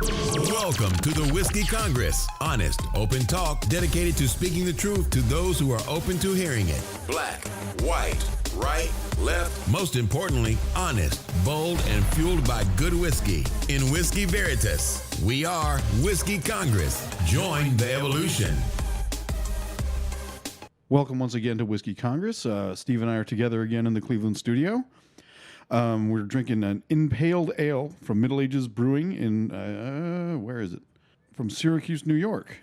Welcome to the Whiskey Congress. Honest, open talk dedicated to speaking the truth to those who are open to hearing it. Black, white, right, left. Most importantly, honest, bold, and fueled by good whiskey. In Whiskey Veritas, we are Whiskey Congress. Join the evolution. Welcome once again to Whiskey Congress. Steve and I are together again in the Cleveland studio. We're drinking an Impaled Ale from Middle Ages Brewing in, where is it? From Syracuse, New York.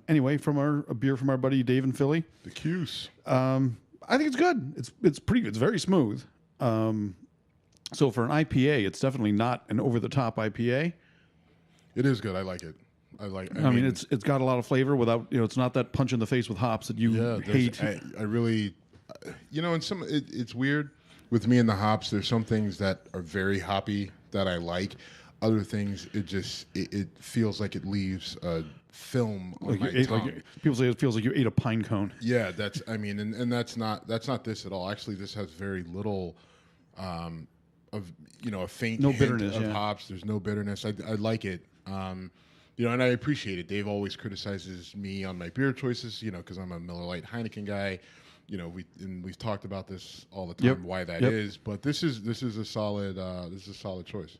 Anyway, a beer from our buddy Dave in Philly. The Cuse. I think it's good. It's pretty good. It's very smooth. So for an IPA, it's definitely not an over-the-top IPA. It is good. I like it. I mean, it's got a lot of flavor without, it's not that punch in the face with hops that you hate. I really, and it's weird with me and the hops. There's some things that are very hoppy that I like. Other things, it feels like it leaves a film on my tongue. People say it feels like you ate a pine cone. Yeah, and that's not this at all. Actually, this has very little of a faint hint bitterness of hops. There's no bitterness. I like it. And I appreciate it. Dave always criticizes me on my beer choices, because I'm a Miller Lite Heineken guy. We've talked about this all the time, why that is. But this is a solid choice.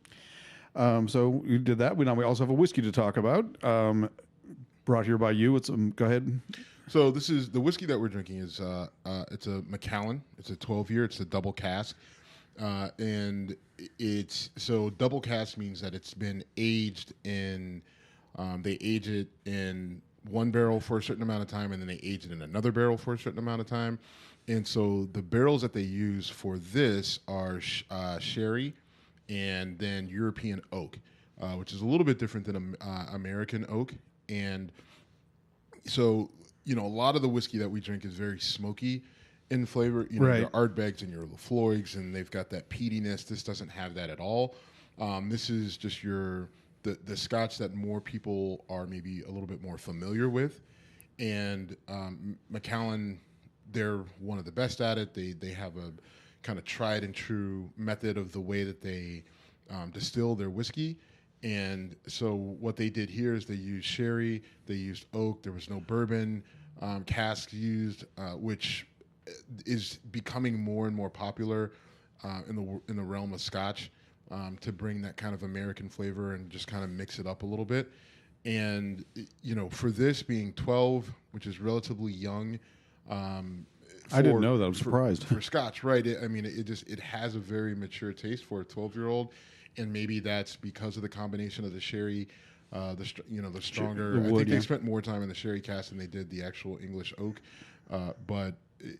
So we did that. We also have a whiskey to talk about. Brought here by you. Go ahead. So this is the whiskey that we're drinking is it's a MacCallan. It's a 12-year. It's a double cask, and double cask means that it's been aged in. They age it in one barrel for a certain amount of time, and then they age it in another barrel for a certain amount of time. And so the barrels that they use for this are sherry and then European oak, which is a little bit different than American oak. And so, a lot of the whiskey that we drink is very smoky in flavor. Right. Your Ardbegs and your Lafroigs, and they've got that peatiness. This doesn't have that at all. This is just the Scotch that more people are maybe a little bit more familiar with. And MacCallan, they're one of the best at it. They have a kind of tried and true method of the way that they distill their whiskey. And so what they did here is they used sherry, they used oak, there was no bourbon, Cask used, which is becoming more and more popular in the realm of Scotch. To bring that kind of American flavor and just kind of mix it up a little bit. And, for this being 12, which is relatively young. I didn't know that. I'm surprised. For Scotch, right. It has a very mature taste for a 12-year-old. And maybe that's because of the combination of the sherry, the stronger. I think they spent more time in the sherry cask than they did the actual English oak. But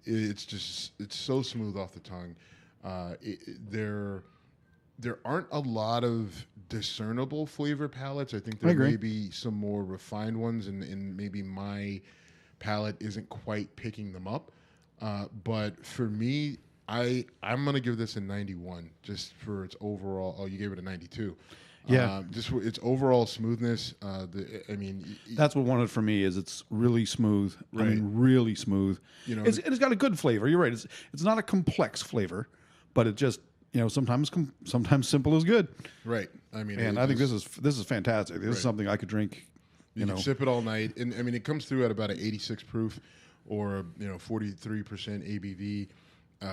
it's so smooth off the tongue. There aren't a lot of discernible flavor palettes. I think there may be some more refined ones, and maybe my palate isn't quite picking them up. But for me, I'm going to give this a 91 just for its overall. Oh, you gave it a 92. Yeah. Just for its overall smoothness. That's what won it for me. Is it's really smooth. Right. I mean, really smooth. It's got a good flavor. You're right. It's not a complex flavor, but it just. Sometimes simple is good. Right. I think this is fantastic. This is something I could drink. You can sip it all night, and it comes through at about an 86 proof, or 43% ABV.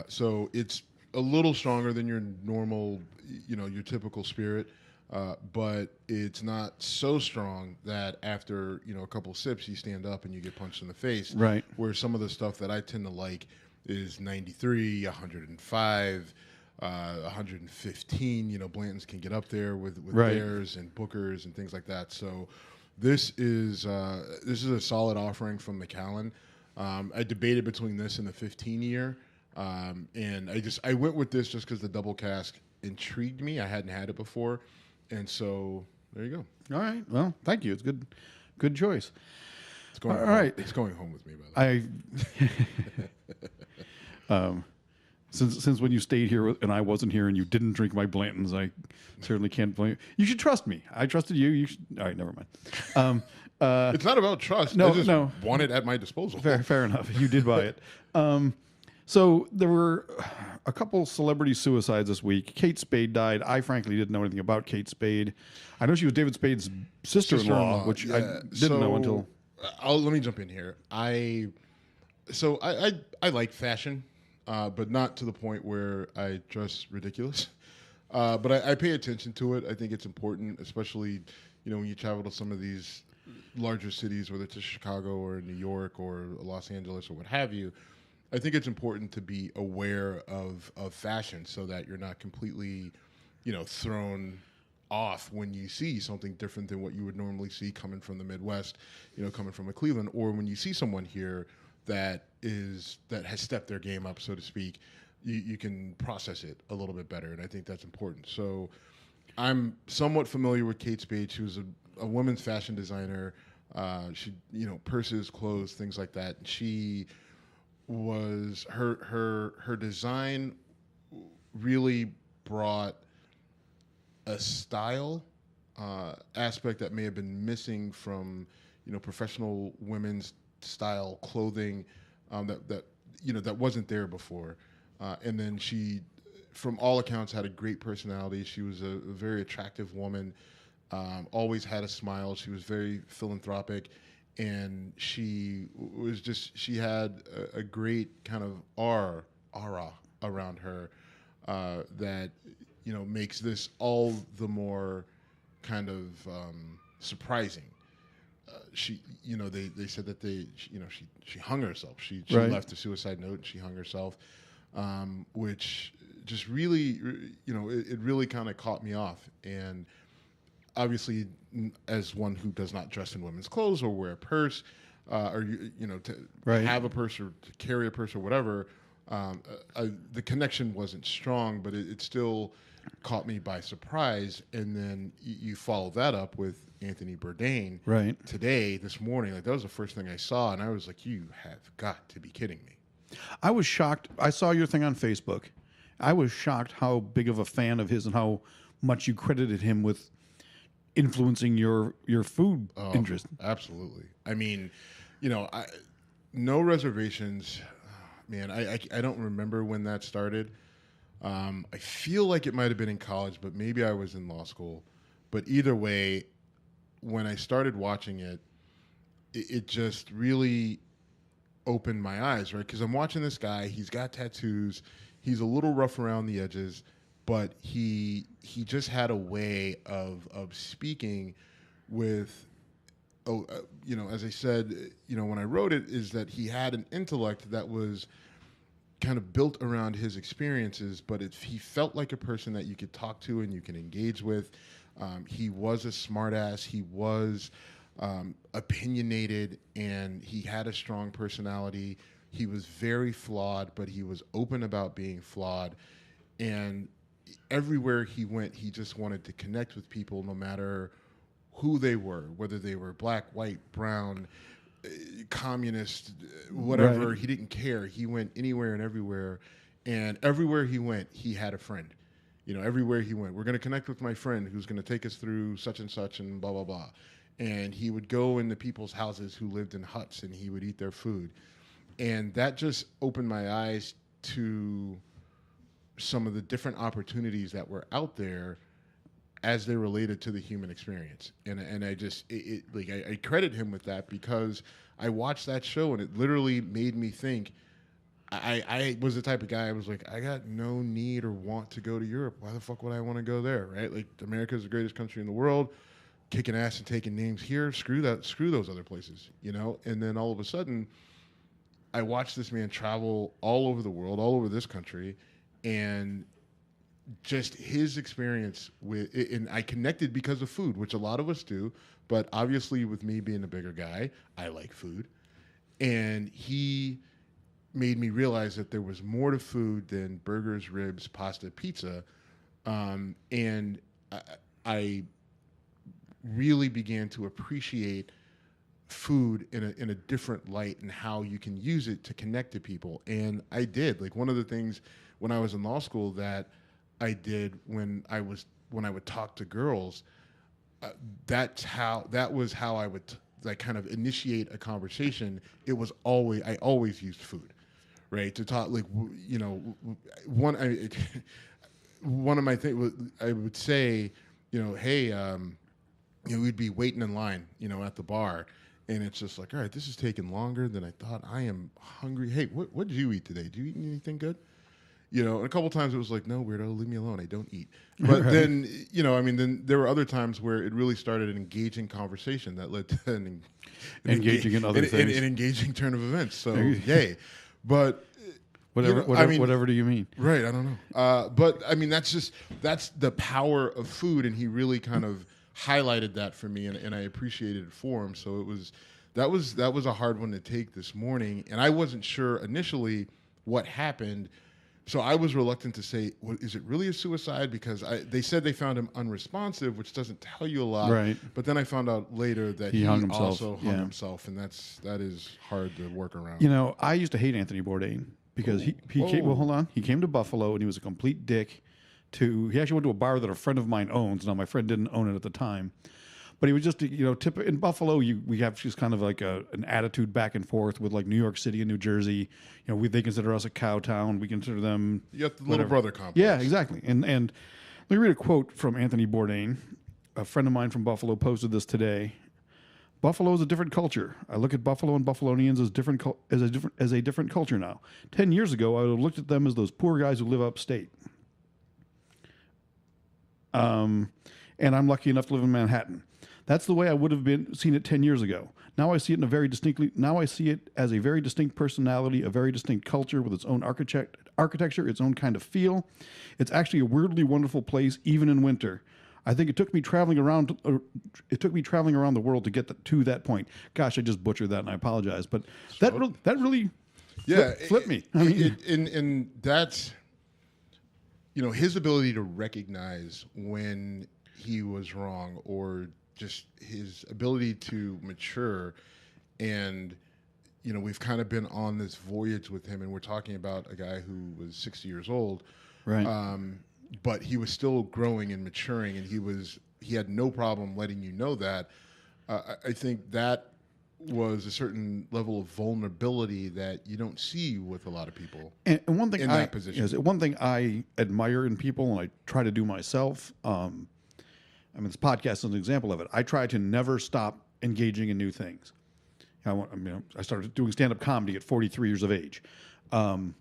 So it's a little stronger than your normal, your typical spirit, but it's not so strong that after a couple sips you stand up and you get punched in the face. Right. Where some of the stuff that I tend to like is 93, 105. 115, Blanton's can get up there with Bears and Bookers and things like that. So this is a solid offering from MacCallan. I debated between this and the 15-year, and I went with this just because the double cask intrigued me. I hadn't had it before, and so there you go. All right. Well, thank you. It's good choice. It's going all home. right. It's going home with me, by the way. Since when you stayed here and I wasn't here and you didn't drink my Blantons, I certainly can't blame you. You should trust me. I trusted you. All right, never mind. It's not about trust. No, I just want it at my disposal. Fair enough. You did buy it. So there were a couple celebrity suicides this week. Kate Spade died. I frankly didn't know anything about Kate Spade. I know she was David Spade's sister-in-law, which I didn't know until. Let me jump in here. I like fashion, but not to the point where I dress ridiculous. But I pay attention to it. I think it's important, especially when you travel to some of these larger cities, whether it's Chicago or New York or Los Angeles or what have you. I think it's important to be aware of fashion so that you're not completely, thrown off when you see something different than what you would normally see coming from the Midwest, coming from Cleveland, or when you see someone here that has stepped their game up, so to speak, you can process it a little bit better, and I think that's important. So I'm somewhat familiar with Kate Spade. She was a women's fashion designer. She, purses, clothes, things like that. And she was her design really brought a style aspect that may have been missing from professional women's style clothing that wasn't there before. And then she, from all accounts, had a great personality. She was a very attractive woman, always had a smile. She was very philanthropic, and she had a great kind of aura around her that makes this all the more kind of surprising. They said that she hung herself. She Right. left a suicide note and she hung herself, which just really, it really kind of caught me off. And obviously, as one who does not dress in women's clothes or wear a purse, or to Right. have a purse or to carry a purse or whatever, the connection wasn't strong, but it still caught me by surprise. And then you follow that up with Anthony Bourdain Right. today, this morning. Like, that was the first thing I saw, and I was like, you have got to be kidding me. I was shocked. I saw your thing on Facebook. I was shocked how big of a fan of his and how much you credited him with influencing your food interest. Absolutely. I mean, no reservations. Man, I don't remember when that started. I feel like it might have been in college, but maybe I was in law school. But either way, when I started watching it, it just really opened my eyes, right? Because I'm watching this guy. He's got tattoos. He's a little rough around the edges, but he just had a way of speaking with, as I said, when I wrote it, is that he had an intellect that was kind of built around his experiences, but he felt like a person that you could talk to and you can engage with. He was a smartass. He was opinionated, and he had a strong personality. He was very flawed, but he was open about being flawed. And everywhere he went, he just wanted to connect with people, no matter who they were, whether they were black, white, brown, communist, whatever. Right. He didn't care. He went anywhere and everywhere. And everywhere he went, he had a friend. Everywhere he went, we're going to connect with my friend who's going to take us through such and such and blah, blah, blah. And he would go into people's houses who lived in huts, and he would eat their food. And that just opened my eyes to some of the different opportunities that were out there as they related to the human experience. And I just, I credit him with that, because I watched that show and it literally made me think. I was the type of guy, I was like, I got no need or want to go to Europe. Why the fuck would I want to go there, right? Like, America's the greatest country in the world, kicking ass and taking names here. Screw those other places, And then all of a sudden, I watched this man travel all over the world, all over this country, and just his experience with it, and I connected because of food, which a lot of us do, but obviously with me being a bigger guy, I like food. And he made me realize that there was more to food than burgers, ribs, pasta, pizza. And I really began to appreciate food in a different light, and how you can use it to connect to people. And I did. Like, one of the things when I was in law school that I did when I would talk to girls, that was how I would kind of initiate a conversation. I always used food, right? To talk like one one of my things I would say, hey, we'd be waiting in line, at the bar, and it's just like, all right, this is taking longer than I thought. I am hungry. Hey, what did you eat today? Did you eat anything good? And a couple times it was like, no, weirdo, leave me alone. I don't eat. But Right. then, then there were other times where it really started an engaging conversation that led to Engaging in other things. an engaging turn of events. So, yay. But Whatever do you mean? right, I don't know. But I mean, that's the power of food, and he really kind of highlighted that for me, and I appreciated it for him. So that was a hard one to take this morning, and I wasn't sure initially what happened. So I was reluctant to say, is it really a suicide? Because they said they found him unresponsive, which doesn't tell you a lot. Right. But then I found out later that he hung himself. also hung Yeah. himself, and that is hard to work around. I used to hate Anthony Bourdain because he came. Well, hold on. He came to Buffalo and he was a complete dick. He actually went to a bar that a friend of mine owns. Now my friend didn't own it at the time. But he was just, in Buffalo, we have just kind of like an attitude back and forth with like New York City and New Jersey. They consider us a cow town. We consider them. You got the little brother complex. Yeah, exactly. And let me read a quote from Anthony Bourdain. A friend of mine from Buffalo posted this today. Buffalo is a different culture. I look at Buffalo and Buffalonians as a different culture now. 10 years ago, I would have looked at them as those poor guys who live upstate. And I'm lucky enough to live in Manhattan. That's the way I would have seen it 10 years ago. Now I see it as a very distinct personality, a very distinct culture with its own architecture, its own kind of feel. It's actually a weirdly wonderful place, even in winter. I think it took me traveling around the world to get to that point. Gosh, I just butchered that, and I apologize. But that really flipped me. And that's his ability to recognize when he was wrong, or just his ability to mature. And we've kind of been on this voyage with him, and we're talking about a guy who was 60 years old, right? But he was still growing and maturing, and he had no problem letting you know that. I think that was a certain level of vulnerability that you don't see with a lot of people. And one thing in that position. One thing I admire in people, and I try to do myself. This podcast is an example of it. I try to never stop engaging in new things. I started doing stand-up comedy at 43 years of age. And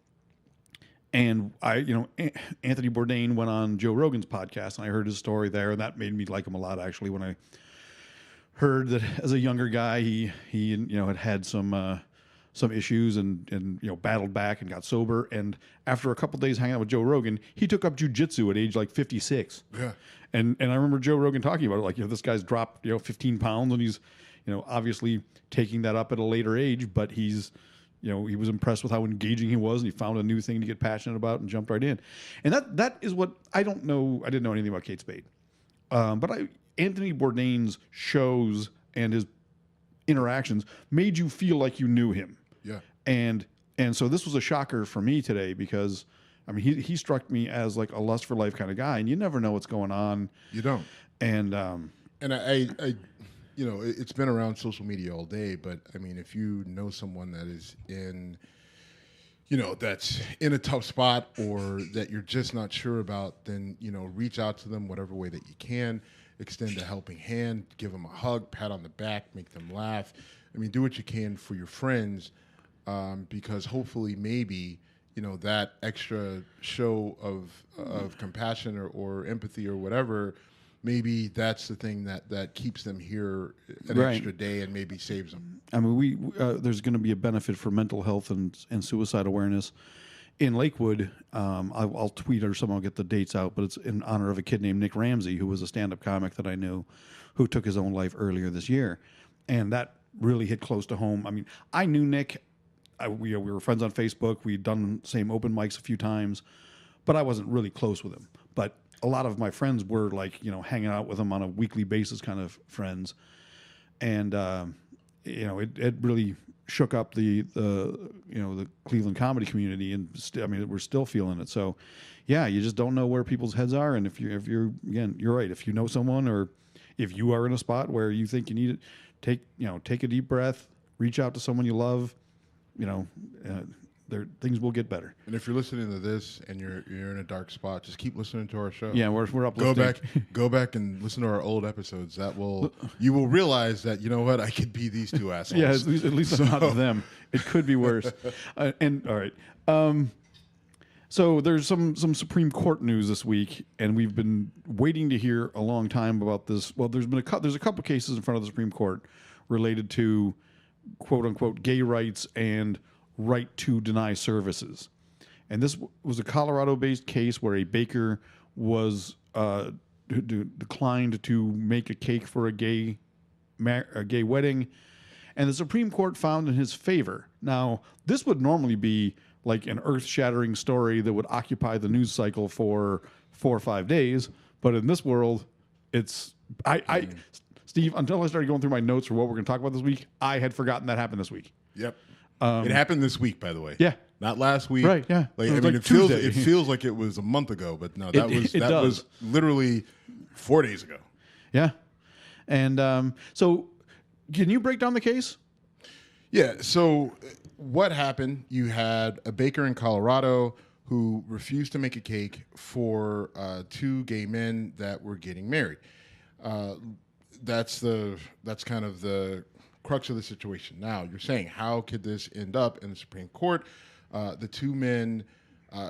Anthony Bourdain went on Joe Rogan's podcast, and I heard his story there, and that made me like him a lot, actually, when I heard that as a younger guy, he had some issues and battled back and got sober. And after a couple days hanging out with Joe Rogan, he took up jujitsu at age like 56. Yeah. And I remember Joe Rogan talking about it, like, this guy's dropped 15 pounds, and he's obviously taking that up at a later age, but he's he was impressed with how engaging he was, and he found a new thing to get passionate about and jumped right in. And that is what I don't know. I didn't know anything about Kate Spade, but Anthony Bourdain's shows and his interactions made you feel like you knew him. Yeah. And so this was a shocker for me today, because he struck me as like a lust for life kind of guy, and you never know what's going on. You don't. And I it's been around social media all day, but if you know someone that is in, that's in a tough spot, or that you're just not sure about, then, reach out to them whatever way that you can, extend a helping hand, give them a hug, pat on the back, make them laugh. Do what you can for your friends, because hopefully maybe, that extra show of compassion or empathy or whatever, maybe that's the thing that keeps them here an extra day and maybe saves them. There's going to be a benefit for mental health and suicide awareness in Lakewood. I'll tweet or someone will get the dates out, but it's in honor of a kid named Nick Ramsey, who was a stand-up comic that I knew, who took his own life earlier this year. And that really hit close to home. I knew Nick. We were friends on Facebook. We'd done the same open mics a few times, but I wasn't really close with him. But a lot of my friends were like, hanging out with him on a weekly basis kind of friends. And, it really shook up the Cleveland comedy community, and we're still feeling it. So yeah, you just don't know where people's heads are. And if you're again, you're right. If you know someone, or if you are in a spot where you think you need it, take a deep breath, reach out to someone you love, things will get better. And if you're listening to this and you're in a dark spot, just keep listening to our show. Yeah, we're uplifting. Go back and listen to our old episodes. You will realize that, you know what, I could be these two assholes. Yeah, at least I'm not them. It could be worse. And all right. So there's some Supreme Court news this week, and we've been waiting to hear a long time about this. Well, there's a couple cases in front of the Supreme Court related to quote unquote gay rights and right to deny services. And this was a Colorado-based case where a baker was declined to make a cake for a gay wedding, and the Supreme Court found in his favor. Now, this would normally be like an earth-shattering story that would occupy the news cycle for 4 or 5 days, but in this world, it's Steve, until I started going through my notes for what we're going to talk about this week, I had forgotten that happened this week. Yep. It happened this week, by the way. Yeah. Not last week. Right, yeah. It feels like it was a month ago, but no, that was literally 4 days ago. Yeah. And so can you break down the case? Yeah. So what happened? You had a baker in Colorado who refused to make a cake for 2 gay men that were getting married. That's kind of the crux of the situation. Now, you're saying, how could this end up in the Supreme Court? The 2 men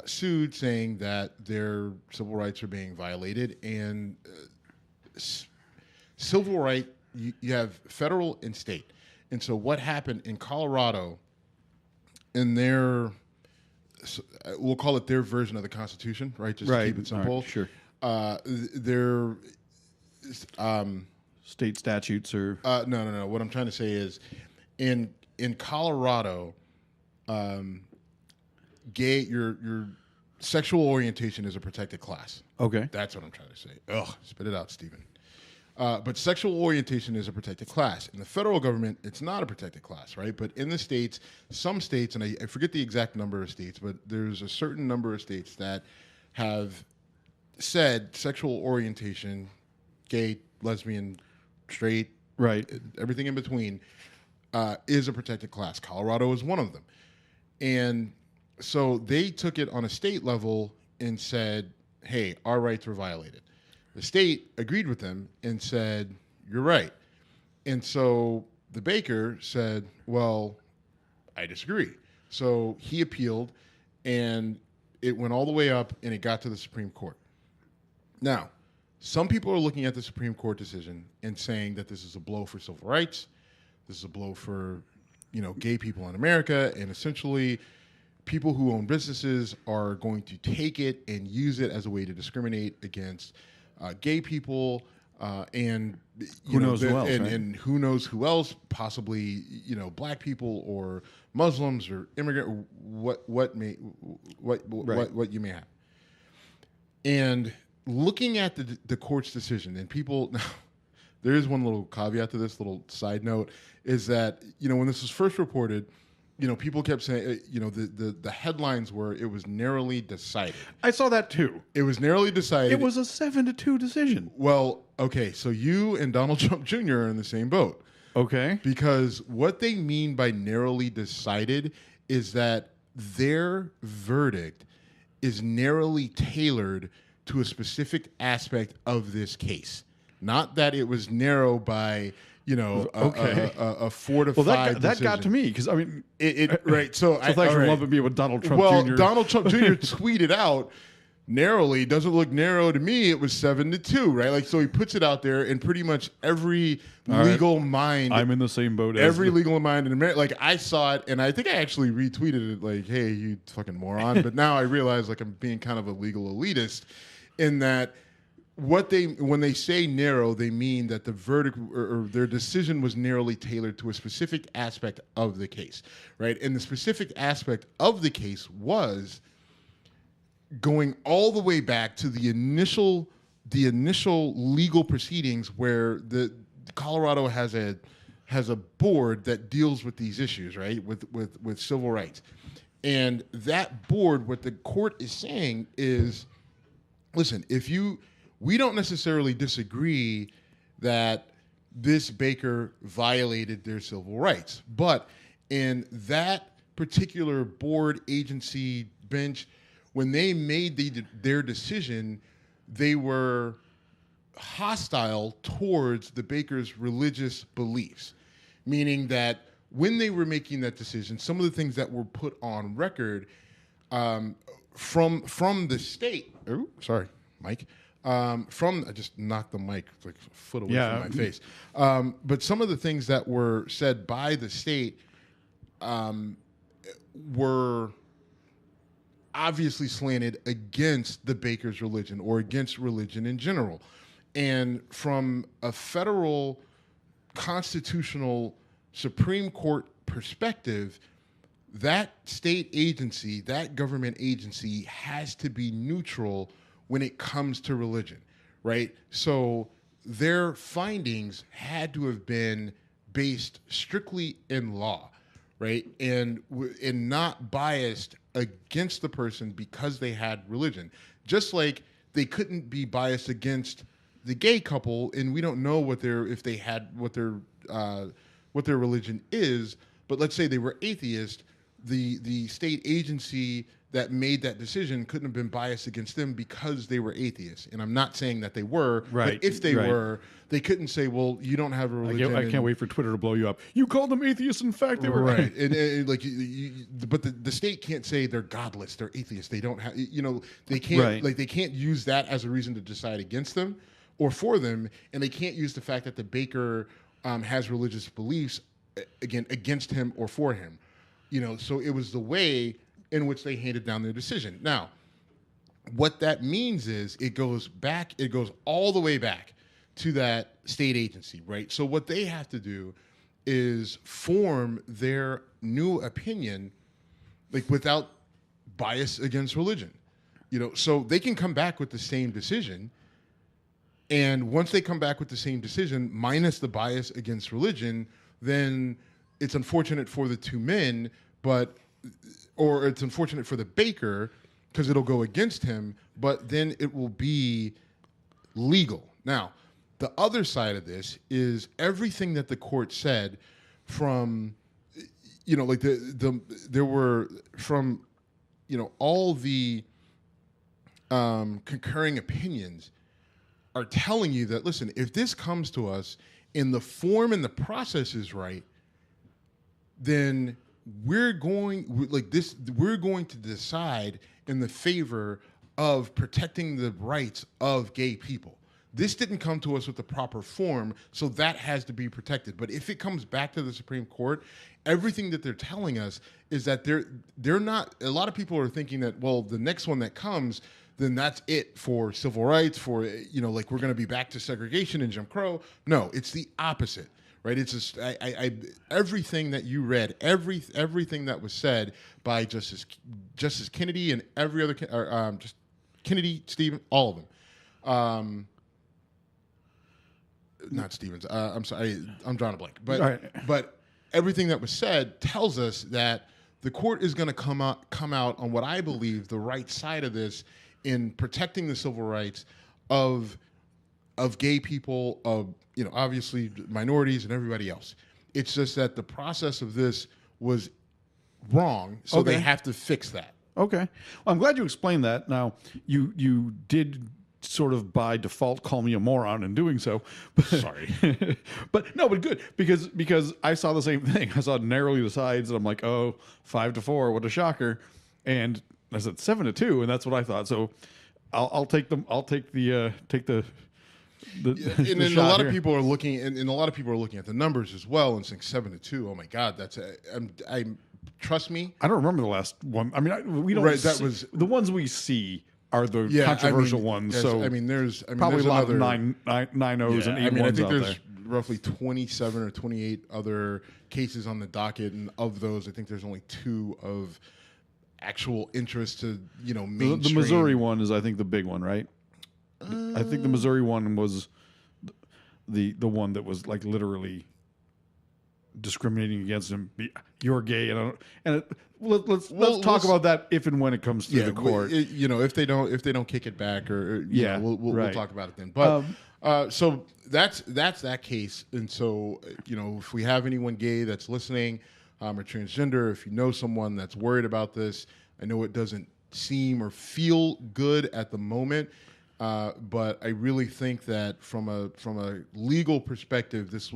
sued, saying that their civil rights are being violated. And civil right, you have federal and state. And so what happened in Colorado, in their, we'll call it their version of the Constitution, right? Just to keep it simple. Right, sure. Their state statutes or no. What I'm trying to say is, in Colorado, gay your sexual orientation is a protected class. Okay, that's what I'm trying to say. Ugh, spit it out, Stephen. But sexual orientation is a protected class. In the federal government, it's not a protected class, right? But in the states, some states, and I forget the exact number of states, but there's a certain number of states that have said sexual orientation, gay, lesbian, straight, right, everything in between, is a protected class. Colorado is one of them. And so they took it on a state level and said, hey, our rights were violated. The state agreed with them and said, you're right. And so the baker said, well, I disagree. So he appealed, and it went all the way up, and it got to the Supreme Court. Now, some people are looking at the Supreme Court decision and saying that this is a blow for civil rights. This is a blow for, gay people in America, and essentially people who own businesses are going to take it and use it as a way to discriminate against gay people, and who knows who else, and who knows who else, possibly black people or Muslims or immigrant, what you may have. And looking at the court's decision, and people, there is one little caveat to this, little side note, is that when this was first reported, people kept saying, the headlines were, it was narrowly decided. I saw that too. It was narrowly decided. It was a 7-2 decision. Well, okay, so you and Donald Trump Jr. are in the same boat. Okay. Because what they mean by narrowly decided is that their verdict is narrowly tailored to a specific aspect of this case. Not that it was narrow by... a 4 to 5 decision. That got to me because right. So thanks for lumping me with Donald Trump Jr. Well, Donald Trump Jr. tweeted out narrowly. Doesn't look narrow to me. It was 7-2, right? Like, so he puts it out there, and pretty much every legal mind. I'm in the same boat. Every legal mind in America. Like, I saw it, and I think I actually retweeted it. Like, hey, you fucking moron. But now I realize, like, I'm being kind of a legal elitist in that. When they say narrow, they mean that the verdict or their decision was narrowly tailored to a specific aspect of the case, right? And the specific aspect of the case was going all the way back to the initial legal proceedings where the Colorado has a board that deals with these issues, right? With civil rights. And that board, what the court is saying is, listen, we don't necessarily disagree that this baker violated their civil rights, but in that particular board, agency, bench, when they made their decision, they were hostile towards the Bakers' religious beliefs, meaning that when they were making that decision, some of the things that were put on record from the state. Oh, sorry, Mike. I just knocked the mic like a foot away from my face. But some of the things that were said by the state were obviously slanted against the Bakers' religion or against religion in general. And from a federal constitutional Supreme Court perspective, that state agency, that government agency has to be neutral when it comes to religion, right? So their findings had to have been based strictly in law, right? And not biased against the person because they had religion. Just like they couldn't be biased against the gay couple, and we don't know what their religion is. But let's say they were atheist, the state agency that made that decision couldn't have been biased against them because they were atheists. And I'm not saying that they were, right. But if they were, they couldn't say, well, you don't have a religion. I can't wait for Twitter to blow you up. You called them atheists. In fact, they were right. and like, but the state can't say they're godless, they're atheists. They don't have, they can't, right. Like they can't use that as a reason to decide against them or for them. And they can't use the fact that the baker has religious beliefs again against him or for him. So it was the way in which they handed down their decision. Now, what that means is it goes all the way back to that state agency, right? So what they have to do is form their new opinion, like without bias against religion. So they can come back with the same decision. And once they come back with the same decision, minus the bias against religion, then it's unfortunate for the two men, or it's unfortunate for the baker because it'll go against him, but then it will be legal. Now, the other side of this is everything that the court said from, there were from, all the concurring opinions are telling you that, listen, if this comes to us in the form and the process is right, then we're going to decide in the favor of protecting the rights of gay people. This didn't come to us with the proper form, so that has to be protected. But if it comes back to the Supreme Court, everything that they're telling us is that they're not. A lot of people are thinking that, well, the next one that comes, then that's it for civil rights, for like we're going to be back to segregation and Jim Crow. No, it's the opposite. Right, it's just everything that you read, everything that was said by Justice Kennedy and every other, just Kennedy, Stevens, all of them. Not Stevens. I'm sorry, I'm drawing a blank. But right. But everything that was said tells us that the court is going to come out on what I believe the right side of this in protecting the civil rights of gay people, of obviously minorities and everybody else. It's just that the process of this was wrong, so Okay. they have to fix that. Okay. Well, I'm glad you explained that. Now, you did sort of by default call me a moron in doing so. But, Sorry. but good, because I saw the same thing. I saw narrowly the sides, and I'm like, 5-4, what a shocker. And I said 7-2, and that's what I thought. So I'll take the and then a lot of people are looking, and a lot of people are looking at the numbers as well and saying 7-2. Oh my God, that's trust me. I don't remember the last one. I mean, we don't. Right, that was the ones we see are the controversial ones. Yes, so there's probably there's a lot another, of 9-0s and 8-1s I think out there's there. roughly 27 or 28 other cases on the docket, and of those, I think there's only 2 of actual interest to mainstream. The Missouri one is, I think, the big one, right? I think the Missouri one was the one that was like literally discriminating against him. You're gay, let's talk about that if and when it comes to the court. If they don't kick it back, or we'll talk about it then. But so that's that case. And so if we have anyone gay that's listening, or transgender, if you know someone that's worried about this, I know it doesn't seem or feel good at the moment, but I really think that from a legal perspective, this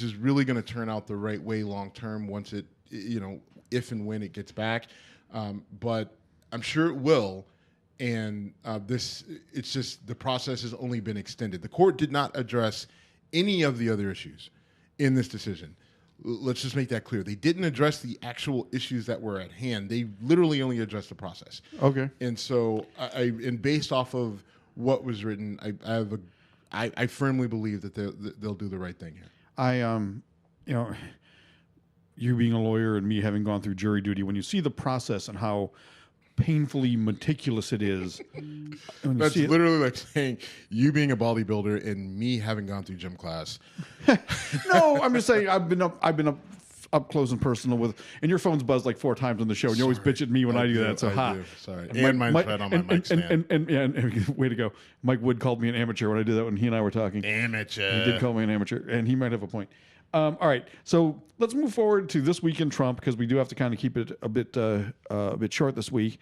is really going to turn out the right way long term once it, if and when it gets back. But I'm sure it will. And it's just the process has only been extended. The court did not address any of the other issues in this decision. Let's just make that clear. They didn't address the actual issues that were at hand. They literally only addressed the process. Okay. And so, and based off of what was written, I firmly believe that they'll do the right thing here. You being a lawyer and me having gone through jury duty, when you see the process and how painfully meticulous it is. That's literally like saying you being a bodybuilder and me having gone through gym class. No, I'm just saying I've been up close and personal with, and your phone's buzzed like 4 times on the show, and you always bitch at me when I do that. So I do. Sorry, and mine's right on my mic stand. And way to go. Mike Wood called me an amateur when I did that when he and I were talking. Amateur. He did call me an amateur, and he might have a point. All right, so let's move forward to this week in Trump, because we do have to kind of keep it a bit short this week.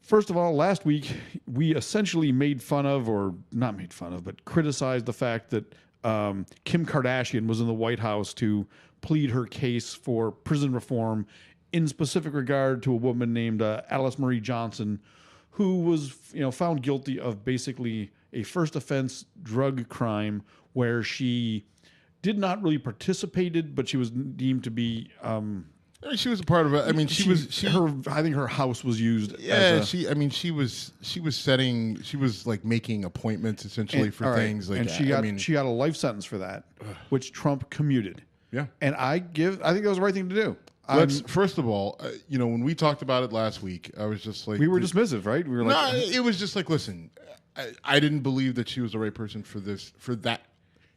First of all, last week we essentially made fun of, or not made fun of, but criticized the fact that Kim Kardashian was in the White House to plead her case for prison reform, in specific regard to a woman named Alice Marie Johnson, who was found guilty of basically a first offense drug crime where she did not really participated, but she was deemed to be. She was a part of it. I mean, I think her house was used. Yeah, she was like making appointments essentially for things like. And she got a life sentence for that, which Trump commuted. Yeah, and I think that was the right thing to do. First of all, when we talked about it last week, I was just like, we were dismissive, right? We were like, no, it was just like, listen, I didn't believe that she was the right person for that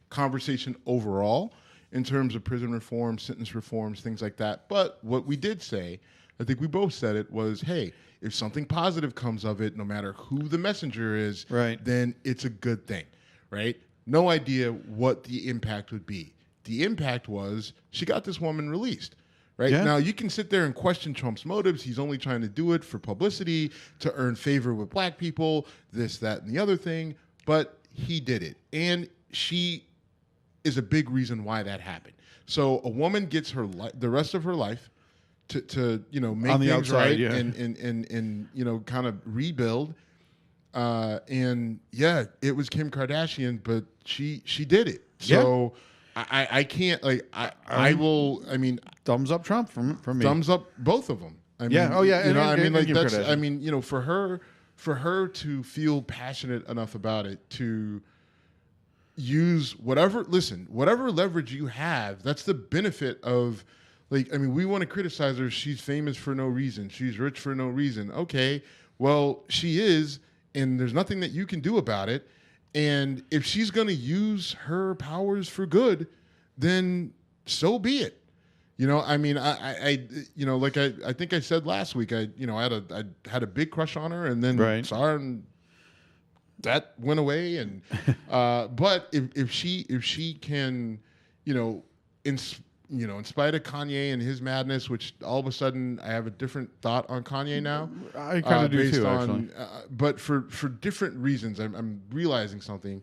conversation overall in terms of prison reform, sentence reforms, things like that. But what we did say, I think we both said it, was, hey, if something positive comes of it, no matter who the messenger is, right, then it's a good thing, right? No idea what the impact would be. The impact was she got this woman released. Right? Yeah. Now, you can sit there and question Trump's motives. He's only trying to do it for publicity, to earn favor with black people, this, that, and the other thing. But he did it. And she is a big reason why that happened. So a woman gets the rest of her life to make things outside, right, yeah, and kind of rebuild. And yeah, it was Kim Kardashian, but she did it. So I can't, like, I will, I mean, thumbs up Trump from me. Thumbs up both of them. I mean, yeah. Oh yeah. For her to feel passionate enough about it to use whatever leverage you have, that's the benefit of, like, I mean, we want to criticize her. She's famous for no reason. She's rich for no reason. Okay, well, she is, and there's nothing that you can do about it. And if she's going to use her powers for good, then so be it. I mean, I think I said last week, I had a big crush on her, and then saw her, and that went away. And but if she can, in spite of Kanye and his madness, which all of a sudden I have a different thought on Kanye now. I kind of do too, actually. But for different reasons, I'm realizing something.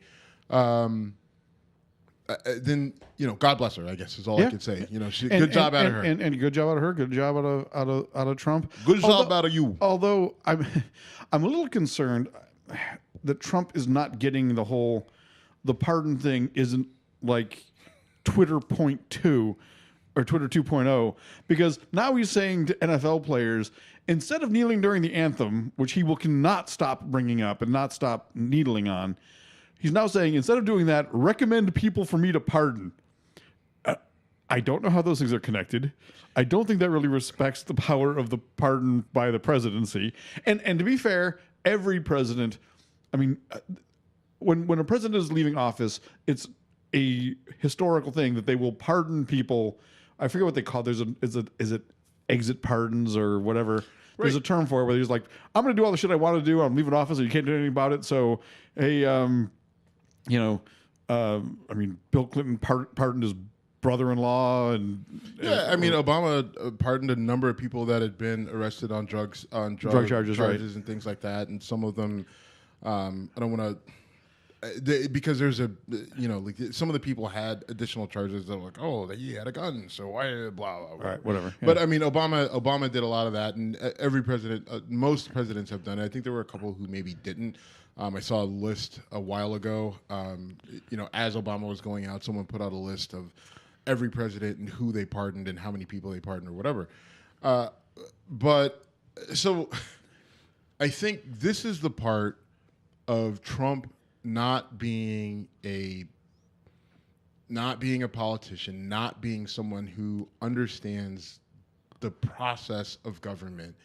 Then God bless her, I guess is all I could say. Good job out of her, and good job out of her. Good job out of Trump. Good job out of you. Although I'm a little concerned that Trump is not getting the pardon thing isn't like Twitter 0.2 or Twitter 2.0, because now he's saying to NFL players, instead of kneeling during the anthem, which he cannot stop bringing up and not stop needling on, he's now saying, instead of doing that, recommend people for me to pardon. I don't know how those things are connected. I don't think that really respects the power of the pardon by the presidency. And to be fair, every president, I mean, when a president is leaving office, it's a historical thing that they will pardon people. I forget what they call it. Is it exit pardons or whatever? Right. There's a term for it where he's like, I'm going to do all the shit I want to do. I'm leaving office and you can't do anything about it. So, hey, I mean, Bill Clinton pardoned his brother-in-law and I mean, Obama pardoned a number of people that had been arrested on drug charges, right. and things like that, and some of them, I don't want to, because there's a, like some of the people had additional charges that were like, oh, he had a gun, so why, blah, blah, blah. Right, whatever. Yeah. But I mean, Obama did a lot of that, and every president, most presidents have done it. I think there were a couple who maybe didn't. I saw a list a while ago. As Obama was going out, someone put out a list of every president and who they pardoned and how many people they pardoned or whatever. But so I think this is the part of Trump not being a politician, not being someone who understands the process of government.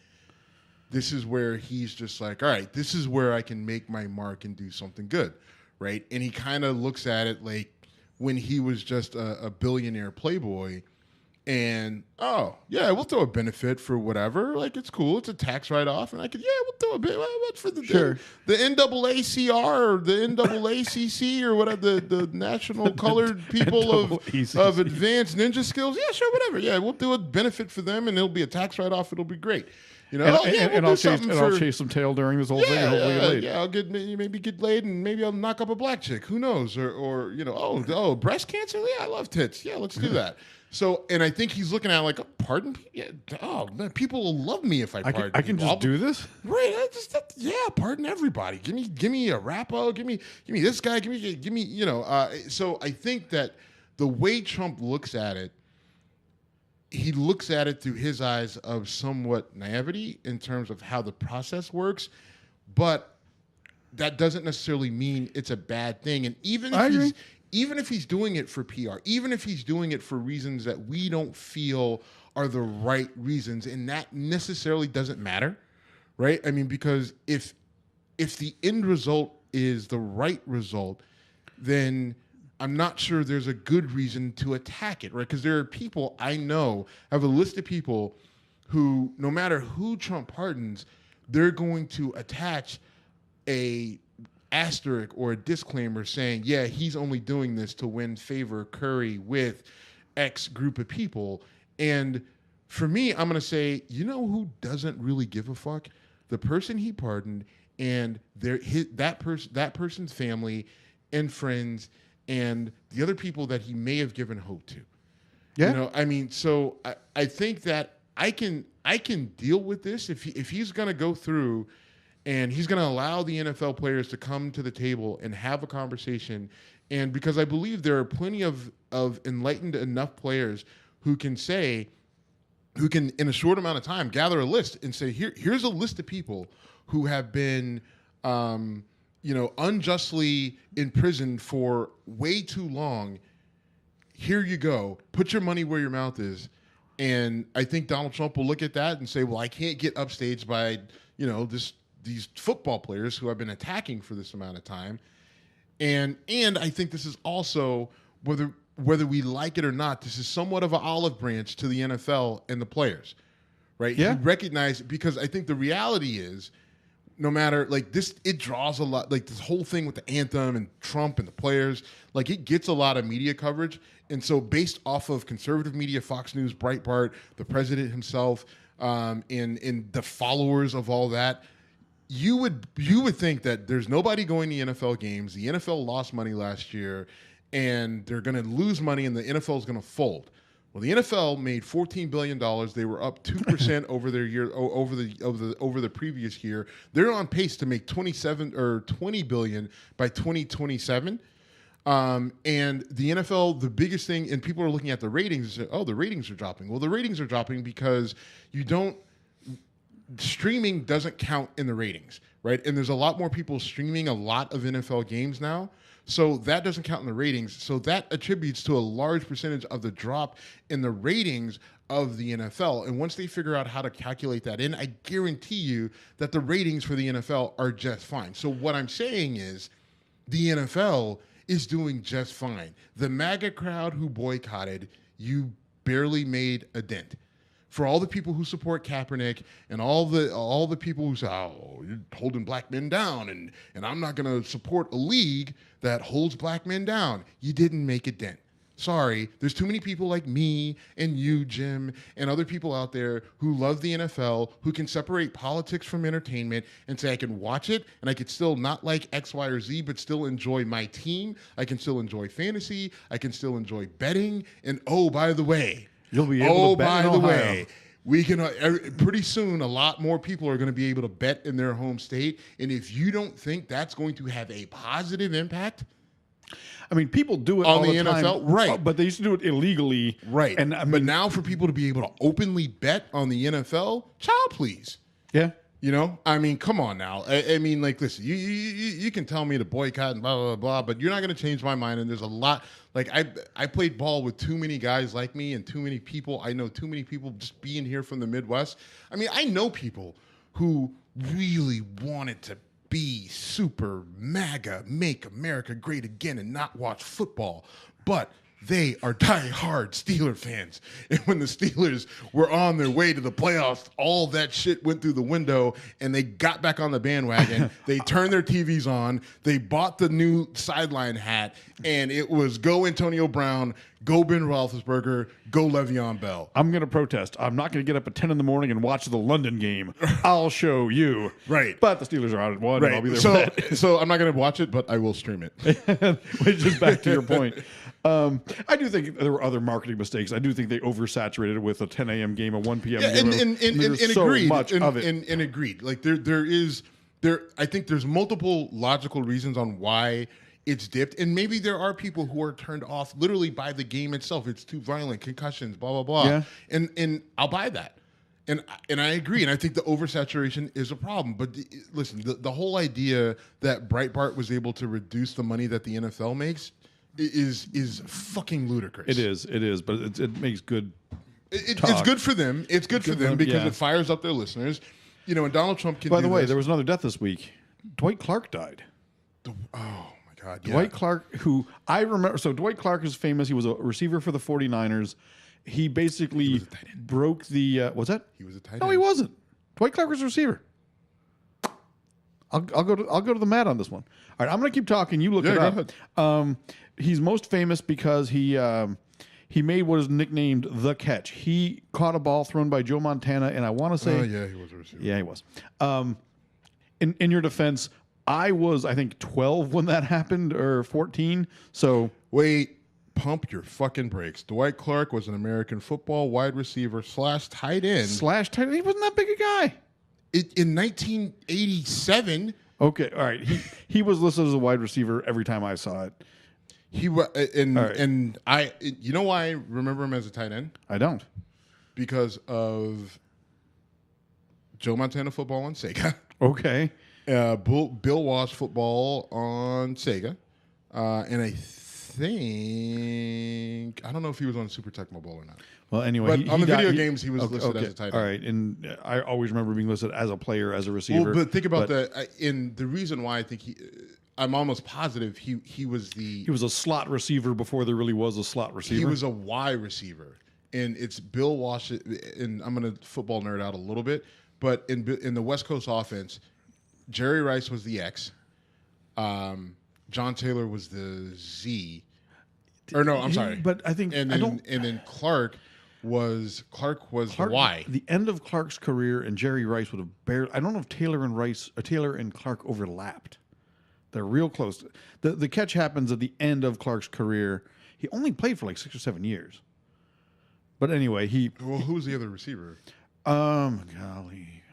This is where he's just like, all right, this is where I can make my mark and do something good, right? And he kind of looks at it like when he was just a billionaire playboy and, oh, yeah, we'll throw a benefit for whatever. Like, it's cool. It's a tax write-off. And we'll throw a bit. What's for the NAACR or the NAACC or whatever, the National Colored People of Advanced Ninja Skills. Yeah, sure, whatever. Yeah, we'll do a benefit for them, and it'll be a tax write-off. It'll be great. I'll chase some tail during this whole thing and hopefully get laid. Yeah, I'll maybe get laid and maybe I'll knock up a black chick. Who knows? Or breast cancer? Yeah, I love tits. Yeah, let's do that. So, and I think he's looking at it like, oh, pardon? Yeah, oh, man, people will love me if I pardon. I can just do this? Right. Pardon everybody. Give me a Rappo. Give me this guy. Give me. So I think that the way Trump looks at it, he looks at it through his eyes of somewhat naivety in terms of how the process works, but that doesn't necessarily mean it's a bad thing. And even if he's doing it for PR, even if he's doing it for reasons that we don't feel are the right reasons, and that necessarily doesn't matter, right? I mean, because if the end result is the right result, then I'm not sure there's a good reason to attack it, right? Because there are people I know, I have a list of people who, no matter who Trump pardons, they're going to attach a asterisk or a disclaimer saying, yeah, he's only doing this to win favor, curry with X group of people. And for me, I'm going to say, you know who doesn't really give a fuck? The person he pardoned and that person's family and friends and the other people that he may have given hope to. Yeah. So I think that I can deal with this if he's going to go through and he's going to allow the NFL players to come to the table and have a conversation. And because I believe there are plenty of enlightened enough players who can, in a short amount of time, gather a list and say, here's a list of people who have been unjustly imprisoned for way too long. Here you go. Put your money where your mouth is. And I think Donald Trump will look at that and say, well, I can't get upstaged by, these football players who I've been attacking for this amount of time. And I think this is also, whether we like it or not, this is somewhat of an olive branch to the NFL and the players, right? Yeah. You recognize, because I think the reality is, no matter, like, this, it draws a lot, like, this whole thing with the anthem and Trump and the players, like, it gets a lot of media coverage. And so based off of conservative media, Fox News, Breitbart, the president himself, and the followers of all that, you would think that there's nobody going to NFL games. The NFL lost money last year, and they're going to lose money, and the NFL is going to fold. Well, the NFL made $14 billion. They were up 2% over their year over the previous year. They're on pace to make $20 billion by 2027. And the NFL, the biggest thing, and people are looking at the ratings. Oh, the ratings are dropping. Well, the ratings are dropping because streaming doesn't count in the ratings, right? And there's a lot more people streaming a lot of NFL games now. So that doesn't count in the ratings. So that attributes to a large percentage of the drop in the ratings of the NFL. And once they figure out how to calculate that in, I guarantee you that the ratings for the NFL are just fine. So what I'm saying is the NFL is doing just fine. The MAGA crowd who boycotted, you barely made a dent. For all the people who support Kaepernick and all the people who say, oh, you're holding black men down and I'm not going to support a league that holds black men down, you didn't make a dent. Sorry, there's too many people like me and you, Jim, and other people out there who love the NFL, who can separate politics from entertainment and say I can watch it and I could still not like X, Y, or Z, but still enjoy my team. I can still enjoy fantasy. I can still enjoy betting. And oh, by the way, you'll be able to bet in Ohio. We can pretty soon. A lot more people are going to be able to bet in their home state, and if you don't think that's going to have a positive impact, I mean, people do it on all the the NFL, time, right? But they used to do it illegally, right? And but now for people to be able to openly bet on the NFL, child please, yeah. You know, I mean, come on now. I mean, like, listen, you can tell me to boycott and blah, blah, blah, but you're not going to change my mind. And there's a lot, like, I played ball with too many guys like me and too many people. I know too many people just being here from the Midwest. I mean, I know people who really wanted to be super MAGA, make America great again and not watch football. But they are diehard Steeler fans. And when the Steelers were on their way to the playoffs, all that shit went through the window and they got back on the bandwagon. They turned their TVs on. They bought the new sideline hat, and it was go Antonio Brown, go Ben Roethlisberger, go Le'Veon Bell. I'm going to protest. I'm not going to get up at 10 in the morning and watch the London game. I'll show you. Right. But the Steelers are out at 1, Right. and I'll be there so, for that. So I'm not going to watch it, but I will stream it. Which is back to your point. I do think there were other marketing mistakes. I do think they oversaturated it with a 10 a.m. game, a 1 p.m. game. And so agreed. much of it. And agreed. Like I think there's multiple logical reasons on why it's dipped, and maybe there are people who are turned off literally by the game itself. It's too violent, concussions, blah blah blah. Yeah. And I'll buy that. And I agree, and I think the oversaturation is a problem. But listen, the whole idea that Breitbart was able to reduce the money that the NFL makes is fucking ludicrous. It is, but it makes good. It's good for them. It's good for them because yeah. it fires up their listeners. You know, and Donald Trump can. By the way, there was another death this week. Dwight Clark died. Oh my God! Yeah. Dwight Clark, who I remember. So Dwight Clark is famous. He was a receiver for the 49ers. He basically broke the. What's that? He was a tight end. No, he wasn't. Dwight Clark was a receiver. I'll go to the mat on this one. All right, I'm going to keep talking. You look it up. Go ahead. He's most famous because he made what is nicknamed the catch. He caught a ball thrown by Joe Montana, and I want to say, Oh yeah, he was a receiver. yeah, he was. In your defense, I was, I think, 12 when that happened, or 14. So Wait, pump your fucking brakes. Dwight Clark was an American football wide receiver / tight end. / tight end. He wasn't that big a guy. In 1987, Okay, all right. He was listed as a wide receiver every time I saw it. he was, and All right. and I, you know why I remember him as a tight end? I don't. Because of Joe Montana football on Sega, Okay. Bill Walsh football on Sega, and I think I don't know if he was on Super Tecmo Bowl or not. Well, anyway, But on the video games, he was listed as a tight end. All right, and I always remember being listed as a player, as a receiver. Well, but think about that. And the reason why I think I'm almost positive he was He was a slot receiver before there really was a slot receiver. He was a Y receiver, and it's Bill Walsh. And I'm going to football nerd out a little bit, but in the West Coast offense, Jerry Rice was the X, John Taylor was the Z, or no, I'm sorry. But I think and then Clark was the Y. The end of Clark's career and Jerry Rice would have barely. I don't know if Taylor and Clark overlapped. They're real close. The catch happens at the end of Clark's career. He only played for like 6 or 7 years. But anyway, who was the other receiver? Golly,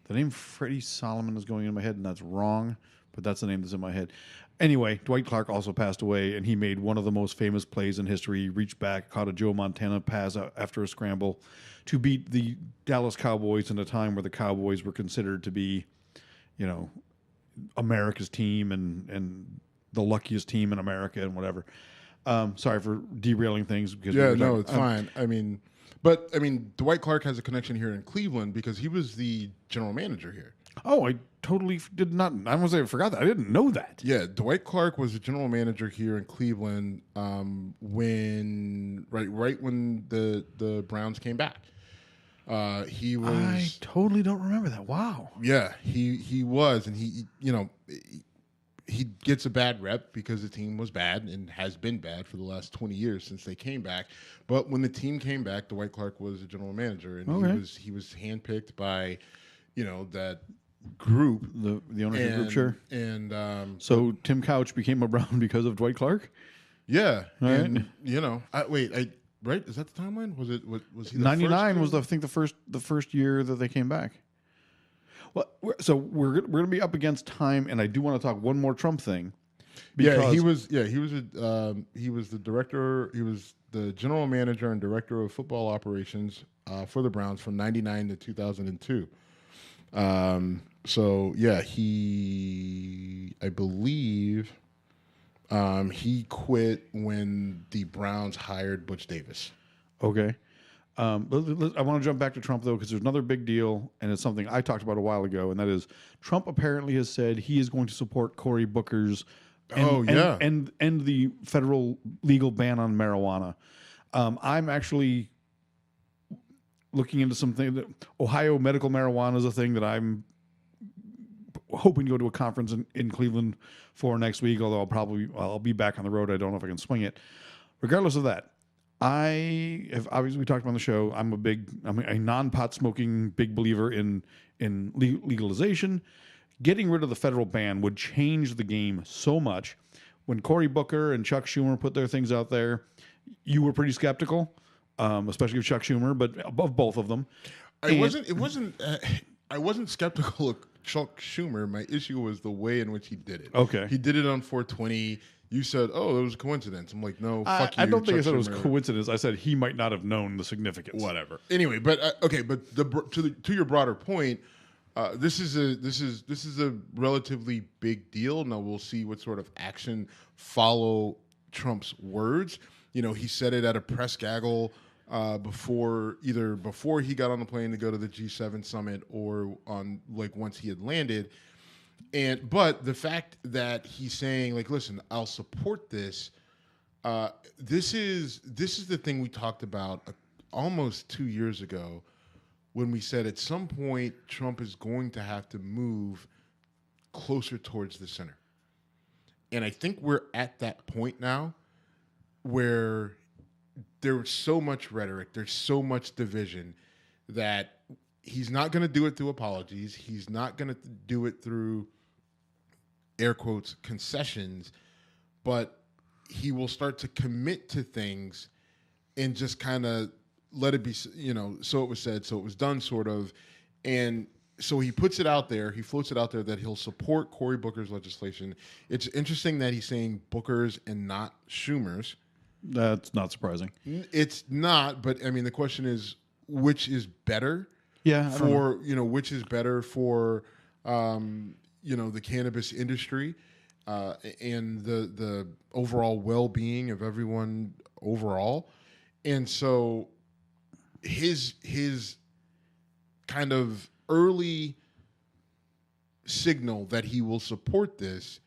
the name Freddie Solomon is going in my head, and that's wrong. But that's the name that's in my head. Anyway, Dwight Clark also passed away, and he made one of the most famous plays in history. He reached back, caught a Joe Montana pass after a scramble to beat the Dallas Cowboys in a time where the Cowboys were considered to be, America's team and the luckiest team in America and whatever. Sorry for derailing things. Because it's fine. But Dwight Clark has a connection here in Cleveland because he was the general manager here. Oh, I totally did not. I was I forgot that. I didn't know that. Yeah, Dwight Clark was the general manager here in Cleveland when the Browns came back. He was. I totally don't remember that. Wow. Yeah, he was, and he gets a bad rep because the team was bad and has been bad for the last 20 years since they came back. But when the team came back, Dwight Clark was the general manager, and he was handpicked by, that group, the ownership group, sure. And so Tim Couch became a Brown because of Dwight Clark. Yeah, right. And right? Is that the timeline? Was he the 99 first was I think the first year that they came back. Well, so we're going to be up against time, and I do want to talk one more Trump thing. He was the director. He was the general manager and director of football operations for the Browns from 99 to 2002. I believe he quit when the Browns hired Butch Davis. Okay. I want to jump back to Trump, though, because there's another big deal, and it's something I talked about a while ago, and that is Trump apparently has said he is going to support Cory Booker's and the federal legal ban on marijuana. I'm actually looking into something that Ohio medical marijuana is a thing that I'm hoping to go to a conference in Cleveland for next week, although I'll be back on the road. I don't know if I can swing it. Regardless of that, I have obviously talked about on the show. I'm a non-pot smoking big believer in legalization. Getting rid of the federal ban would change the game so much. When Cory Booker and Chuck Schumer put their things out there, you were pretty skeptical, especially of Chuck Schumer, but above both of them. I wasn't skeptical of Chuck Schumer. My issue was the way in which he did it. Okay, he did it on 420. You said, "Oh, it was a coincidence." I'm like, "No, fuck you." I don't think I said Schumer. it was coincidence. I said he might not have known the significance. Whatever. Anyway, but to your broader point, this is a relatively big deal. Now we'll see what sort of action follow Trump's words. He said it at a press gaggle before he got on the plane to go to the G7 summit or on once he had landed. But the fact that he's saying listen, I'll support this. This is the thing we talked about almost 2 years ago when we said at some point Trump is going to have to move closer towards the center. And I think we're at that point now where there's so much rhetoric, there's so much division that he's not going to do it through apologies. He's not going to do it through, air quotes, concessions, but he will start to commit to things and just kind of let it be, so it was said, so it was done sort of. And so he puts it out there, he floats it out there that he'll support Cory Booker's legislation. It's interesting that he's saying Booker's and not Schumer's. That's not surprising. It's not, but I mean, the question is, which is better? Yeah. Which is better for, the cannabis industry and the overall well-being of everyone overall. And so his kind of early signal that he will support this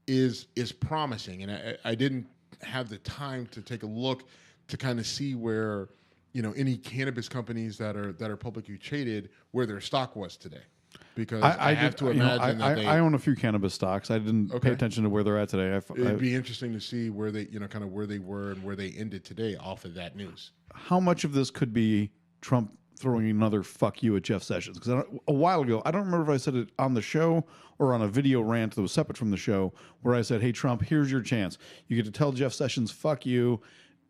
is promising. And I didn't have the time to take a look to kind of see where any cannabis companies that are publicly traded, where their stock was today, because I have to imagine that I own a few cannabis stocks. I didn't pay attention to where they're at today. It'd be interesting to see where they kind of where they were and where they ended today off of that news. How much of this could be Trump throwing another fuck you at Jeff Sessions? Because a while ago, I don't remember if I said it on the show or on a video rant that was separate from the show, where I said, hey, Trump, here's your chance. You get to tell Jeff Sessions, fuck you,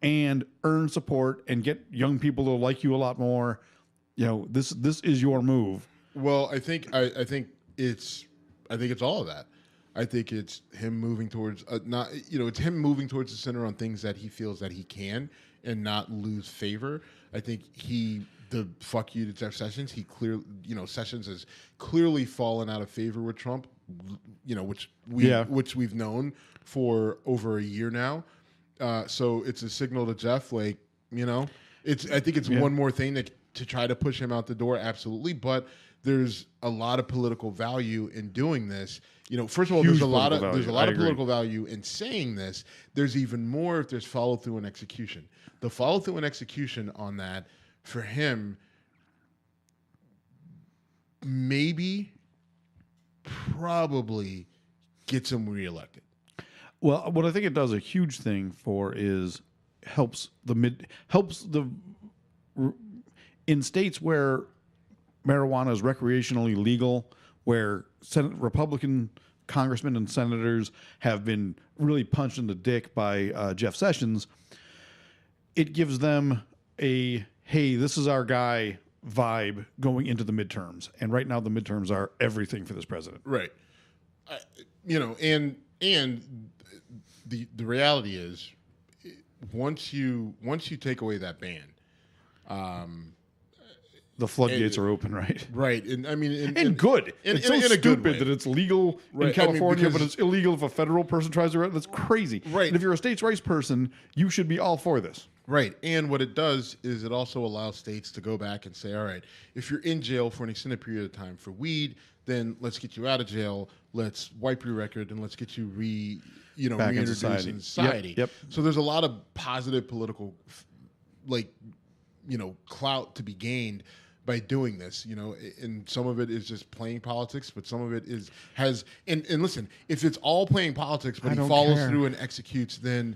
and earn support and get young people to like you a lot more. This is your move. Well, I think it's all of that. I think it's him moving towards it's him moving towards the center on things that he feels that he can and not lose favor. I think the fuck you to Jeff Sessions, Sessions has clearly fallen out of favor with Trump, which we've known for over a year now. So it's a signal to Jeff, I think it's one more thing to try to push him out the door. Absolutely. But there's a lot of political value in doing this. First of all, there's a lot of political value in saying this. There's even more if there's follow through and execution. The follow through and execution on that for him, probably gets him reelected. Well, what I think it does a huge thing for is helps in states where marijuana is recreationally legal, where Republican congressmen and senators have been really punched in the dick by Jeff Sessions. It gives them a, hey, this is our guy vibe going into the midterms. And right now the midterms are everything for this president. Right. And the reality is once you take away that ban, the floodgates are open, right? Right. And I mean, and good. It's so stupid that it's legal in California, but it's illegal if a federal person tries to. That's crazy. Right. And if you're a states' rights person, you should be all for this. Right. And what it does is it also allows states to go back and say, all right, if you're in jail for an extended period of time for weed, then let's get you out of jail. Let's wipe your record and let's get you reintroduced in society. Yep. So there's a lot of positive political, clout to be gained by doing this, and some of it is just playing politics, but some of it and listen, if it's all playing politics, but he follows through and executes, then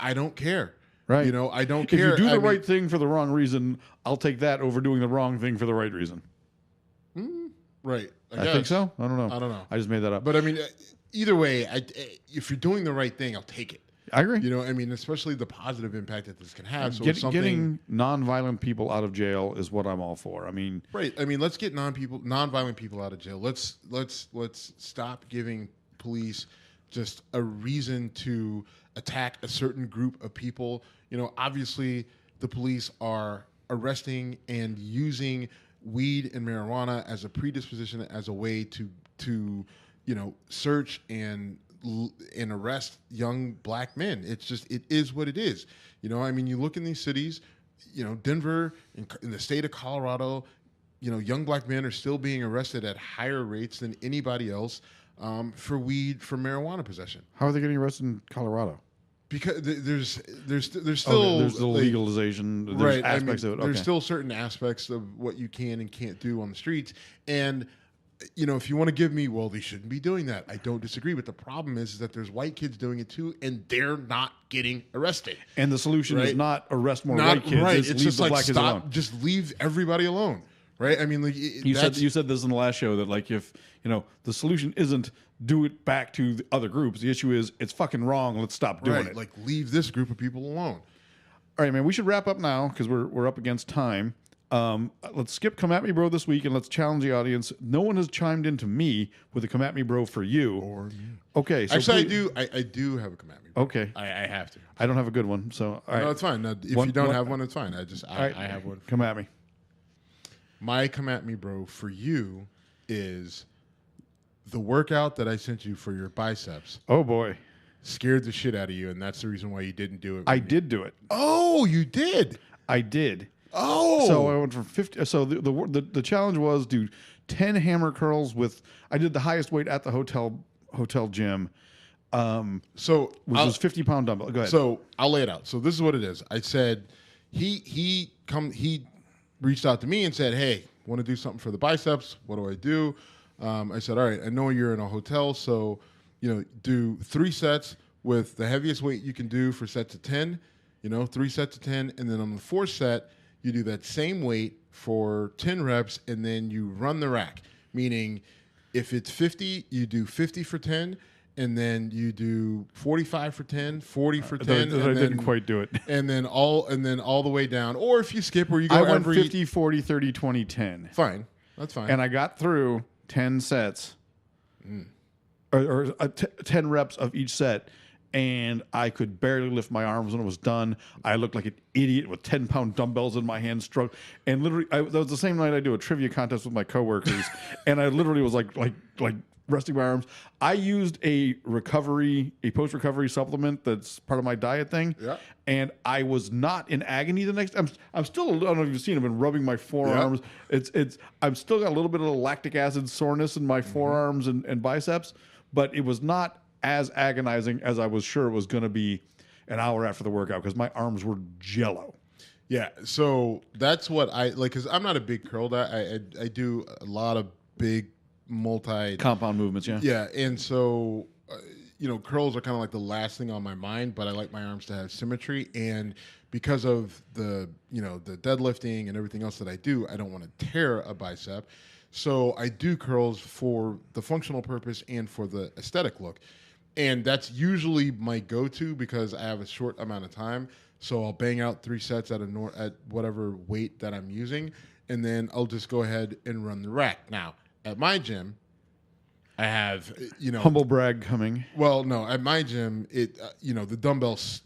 I don't care. Right. I don't care. If you do the right thing for the wrong reason, I'll take that over doing the wrong thing for the right reason. Right. I think so. I don't know. I just made that up. But I mean, either way, if you're doing the right thing, I'll take it. I agree. Especially the positive impact that this can have. So getting nonviolent people out of jail is what I'm all for. Right. Let's get nonviolent people out of jail. Let's stop giving police just a reason to attack a certain group of people. Obviously the police are arresting and using weed and marijuana as a predisposition, as a way to search and arrest young black men. It is what it is. You look in these cities, Denver, in the state of Colorado, young black men are still being arrested at higher rates than anybody else for marijuana possession. How are they getting arrested in Colorado? Because there's still there's the legalization. There's right. aspects of it. There's still certain aspects of what you can and can't do on the streets. And if you want to give me, well, they shouldn't be doing that, I don't disagree. But the problem is that there's white kids doing it too, and they're not getting arrested. And the solution is not arrest more white kids. Right. It's leave just the black kids alone. Just leave everybody alone. Right. You said this in the last show that if the solution isn't do it back to the other groups. The issue is it's fucking wrong. Let's stop doing it. Leave this group of people alone. All right, man. We should wrap up now because we're up against time. Let's skip Come At Me Bro this week and let's challenge the audience. No one has chimed into me with a Come At Me Bro for you. Or me. Okay. So actually, I do have a Come At Me Bro. Okay. I have to. I don't have a good one. So all right. No, it's fine. No, if you don't have one, it's fine. I have one. Come at me. My Come At Me Bro for you is the workout that I sent you for your biceps. Oh boy. Scared the shit out of you, and that's the reason why you didn't do it. I did do it. Oh, you did? I did. Oh. So I went from 50. So the challenge was do 10 hammer curls with. I did the highest weight at the hotel gym. Which was 50-pound dumbbell. Go ahead. So I'll lay it out. So this is what it is. I said he reached out to me and said, "Hey, want to do something for the biceps? What do I do?" I said, "All right, I know you're in a hotel, so do 3 sets with the heaviest weight you can do for sets of 10. 3 sets of 10, and then on the 4th set, you do that same weight for 10 reps, and then you run the rack. Meaning, if it's 50, you do 50 for 10." And then you do 45 for 10, 40 for 10. I didn't quite do it. And then all the way down. Or if you skip where you go I went 50, 40, 30, 20, 10. Fine. That's fine. And I got through 10 sets. Or 10 reps of each set. And I could barely lift my arms when it was done. I looked like an idiot with 10-pound dumbbells in my hand. And literally, that was the same night I do a trivia contest with my coworkers. And I literally was like resting my arms. I used a post-recovery supplement that's part of my diet thing. Yeah. And I was not in agony the next. I'm still. I don't know if you've seen. I've been rubbing my forearms. Yeah. I'm still got a little bit of lactic acid soreness in my forearms and biceps, but it was not as agonizing as I was sure it was going to be an hour after the workout because my arms were jello. Yeah. So that's what I like because I'm not a big curl guy. I do a lot of big compound movements. Yeah. Yeah, and so curls are kind of like the last thing on my mind, but I like my arms to have symmetry, and because of the the deadlifting and everything else that I do, I don't want to tear a bicep. So I do curls for the functional purpose and for the aesthetic look. And that's usually my go-to because I have a short amount of time. So I'll bang out 3 sets at whatever weight that I'm using, and then I'll just go ahead and run the rack. Now, at my gym, I have, humble brag coming. Well, no, at my gym, the dumbbells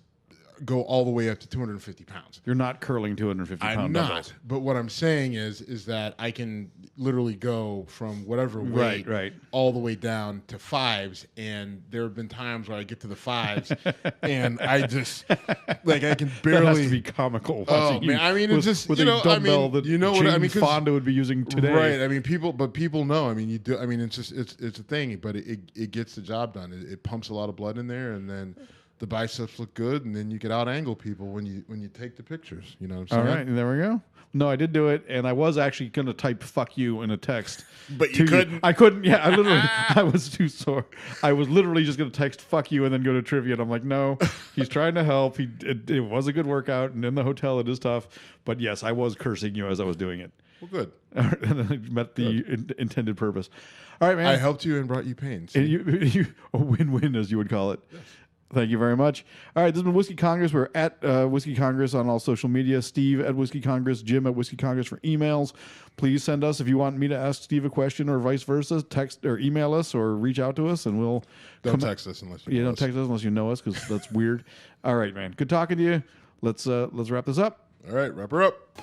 go all the way up to 250 pounds. You're not curling 250-pound I'm dumbbells. not. But what I'm saying is that I can literally go from whatever weight right. all the way down to 5s. And there have been times where I get to the 5s and I just, I can barely. That has to be comical. Oh, man. I mean, it's just, with a dumbbell that Jane Fonda would be using today. Right. I mean, people know. I mean, you do. I mean, it's just, it's a thing, but it gets the job done. It pumps a lot of blood in there, and then the biceps look good, and then you can out-angle people when you take the pictures. You know what I'm saying? All right, there we go. No, I did do it, and I was actually going to type "fuck you" in a text. But you couldn't? I couldn't. Yeah, I was too sore. I was literally just going to text "fuck you" and then go to trivia, and I'm like, no, he's trying to help. It was a good workout, and in the hotel it is tough. But yes, I was cursing you as I was doing it. Well, good. And then I met the intended purpose. All right, man. I helped you and brought you pain. And you a win-win, as you would call it. Yes. Thank you very much. All right, this has been Whiskey Congress. We're at Whiskey Congress on all social media. Steve at Whiskey Congress, Jim at Whiskey Congress for emails. Please send us, if you want me to ask Steve a question or vice versa, text or email us or reach out to us, and we'll... Don't text us unless you know us. Don't text us unless you know us, because that's weird. All right, man. Good talking to you. Let's wrap this up. All right, wrap her up.